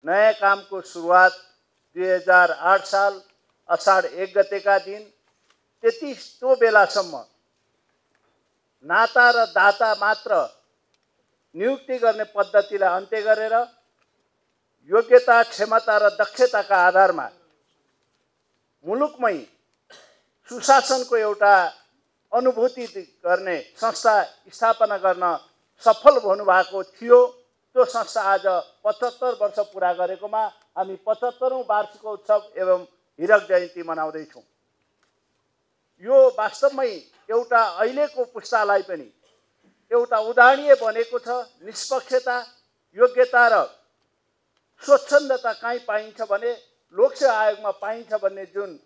नयाँ कामको सुरुवात 2008 साल अषाढ 1 गतेका दिन त्यो बेलासम्म नाता र दाता मात्र नियुक्ति गर्ने पद्धतिलाई अन्त्य गरेर योग्यता, क्षमता र दक्षताका आधारमा मुलुकमै सुशासनको एउटा अनुभूति गर्ने संस्था स्थापना गर्न सफल हुनुभएको थियो। त्यो संस्था आज 75 वर्ष पुरा गरेकोमा हामी 75औं वार्षिकोत्सव एवं हीरक जयन्ती मनाउँदैछौँ। यो वास्तवमै एउटा अहिलेको पुस्तालाई पनि एउटा उदाहरणीय बनेको छ। निष्पक्षता, योग्यता र स्वच्छन्दता कहीँ पाइन्छ भने लोकसेवा आयोगमा पाइन्छ भन्ने जुन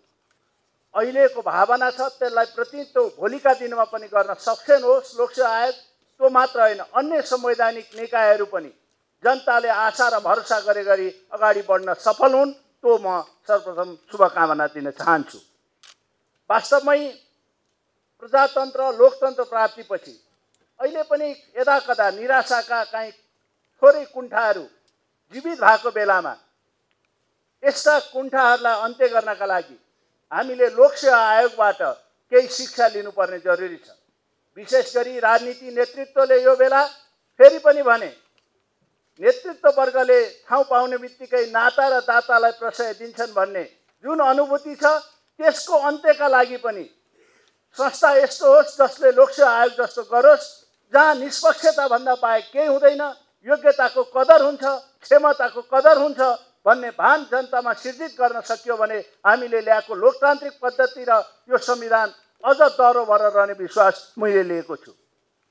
अहिलेको भावना छ त्यसलाई प्रतिनिधित्व भोलिका दिनमा पनि गर्न सक्छन्। लोकसेवा आयोग त्यो मात्र होइन, अन्य संवैधानिक निकायहरू पनि जनताले आशा र भरोसा गरे गरी अगाडि बढ्न सफल हुन्। त्यो म सर्वप्रथम शुभकामना दिन चाहन्छु। वास्तवमै प्रजातन्त्र, लोकतन्त्र प्राप्तिपछि अहिले पनि यदाकदा निराशाका कहीँ थोरै कुण्ठाहरू जीवित भएको बेलामा यस्ता कुण्ठाहरूलाई अन्त्य गर्नका लागि हामीले लोकसेवा आयोगबाट केही शिक्षा लिनुपर्ने जरुरी छ। विशेष गरी राजनीति नेतृत्वले यो बेला फेरि पनि भने नेतृत्व वर्गले ठाउँ पाउने बित्तिकै नाता र दातालाई प्रश्रय दिन्छन् भन्ने जुन अनुभूति छ त्यसको अन्त्यका लागि पनि संस्था यस्तो होस् जसले लोकसेवा आयोग जस्तो गरोस्, जहाँ निष्पक्षता भन्दा बाहेक केही हुँदैन, योग्यताको कदर हुन्छ, क्षमताको कदर हुन्छ भन्ने भान जनतामा सिर्जित गर्न सकियो भने हामीले ल्याएको लोकतान्त्रिक पद्धति र यो संविधान अझ दह्रो रहने विश्वास मैले लिएको छु।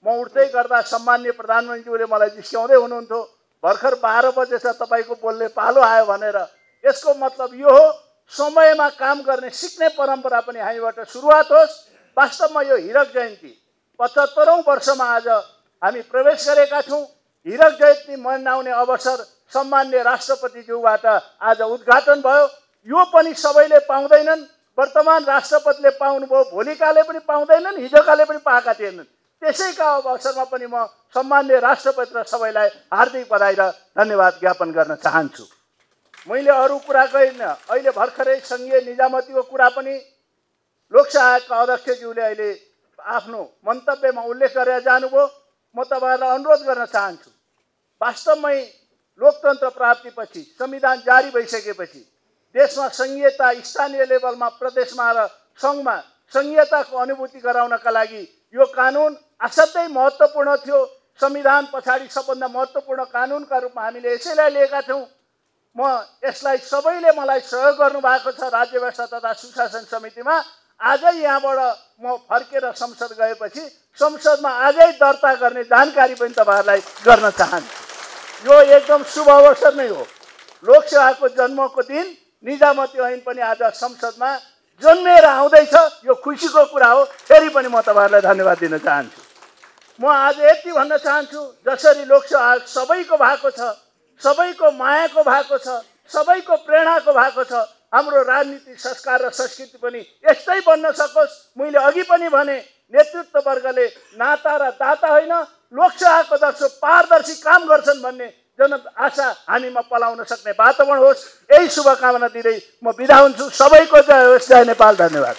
म उठ्दै गर्दा सम्माननीय प्रधानमन्त्रीले मलाई जिस्क्याउँदै हुनुहुन्थ्यो, भर्खर 12 बजेछ तपाईको बोल्ने पालो आयो भनेर। यसको मतलब यो हो, समयमा काम गर्ने सिक्ने परम्परा पनि हामीबाट सुरुवात होस्। वास्तवमा यो हीरक जयन्ती 75औं वर्षमा आज हामी प्रवेश गरेका छौँ। हीरक जयन्ती मनाउने अवसर सम्माननीय राष्ट्रपतिज्यूबाट आज उद्घाटन भयो। यो पनि सबैले पाउँदैनन्। वर्तमान राष्ट्रपतिले पाउनुभयो, भोलिकाले पनि पाउँदैनन्, हिजोकाले पनि पाएका थिएनन्। त्यसैका अवसरमा पनि म सम्माननीय राष्ट्रपति र सबैलाई हार्दिक बधाई र धन्यवाद ज्ञापन गर्न चाहन्छु। मैले अरू कुरा गरिन, अहिले भर्खरै सङ्घीय निजामतीको कुरा पनि लोकसेवा आयोगका अध्यक्षज्यूले अहिले आफ्नो मन्तव्यमा उल्लेख गरेर जानुभयो। म तपाईहरुलाई अनुरोध गर्न चाहन्छु, वास्तवमै लोकतन्त्र प्राप्तिपछि, संविधान जारी भइसकेपछि देशमा संघीयता, स्थानीय लेभलमा, प्रदेशमा र सङ्घमा संघीयताको अनुभूति गराउनका लागि यो कानुन असाध्यै महत्त्वपूर्ण थियो। संविधान पछाडि सबभन्दा महत्त्वपूर्ण कानुनका रूपमा हामीले यसैलाई लिएका छौँ। म यसलाई सबैले मलाई सहयोग गर्नुभएको छ। राज्य व्यवस्था तथा सुशासन समितिमा आजै यहाँबाट म फर्केर संसद गएपछि संसदमा आजै दर्ता गर्ने जानकारी पनि तपाईहरुलाई गर्न चाहन्छु। यो एकदम शुभ अवसर नै हो। लोकसेवाको जन्मको दिन निजामती ऐन पनि आज संसदमा जन्मेर आउँदैछ। यो खुसीको कुरा हो। फेरि पनि म तपाईहरुलाई धन्यवाद दिन चाहन्छु। म आज यति भन्न चाहन्छु, जसरी लोकसेवा आयोग सबैको भएको छ, सबैको मायाको भएको छ, सबैको प्रेरणाको भएको छ, हाम्रो राजनीतिक संस्कार र संस्कृति पनि यस्तै बन्न सकोस्। मैले अघि पनि भने नेतृत्व वर्गले नाता र दाता होइन, लोकसेवाको जस्तो पारदर्शी काम गर्छन् भन्ने जन आशा हामीमा पलाउन सक्ने वातावरण होस्। यही शुभकामना दिँदै म बिदा हुन्छु। सबैको जय होस्। जय नेपाल। धन्यवाद।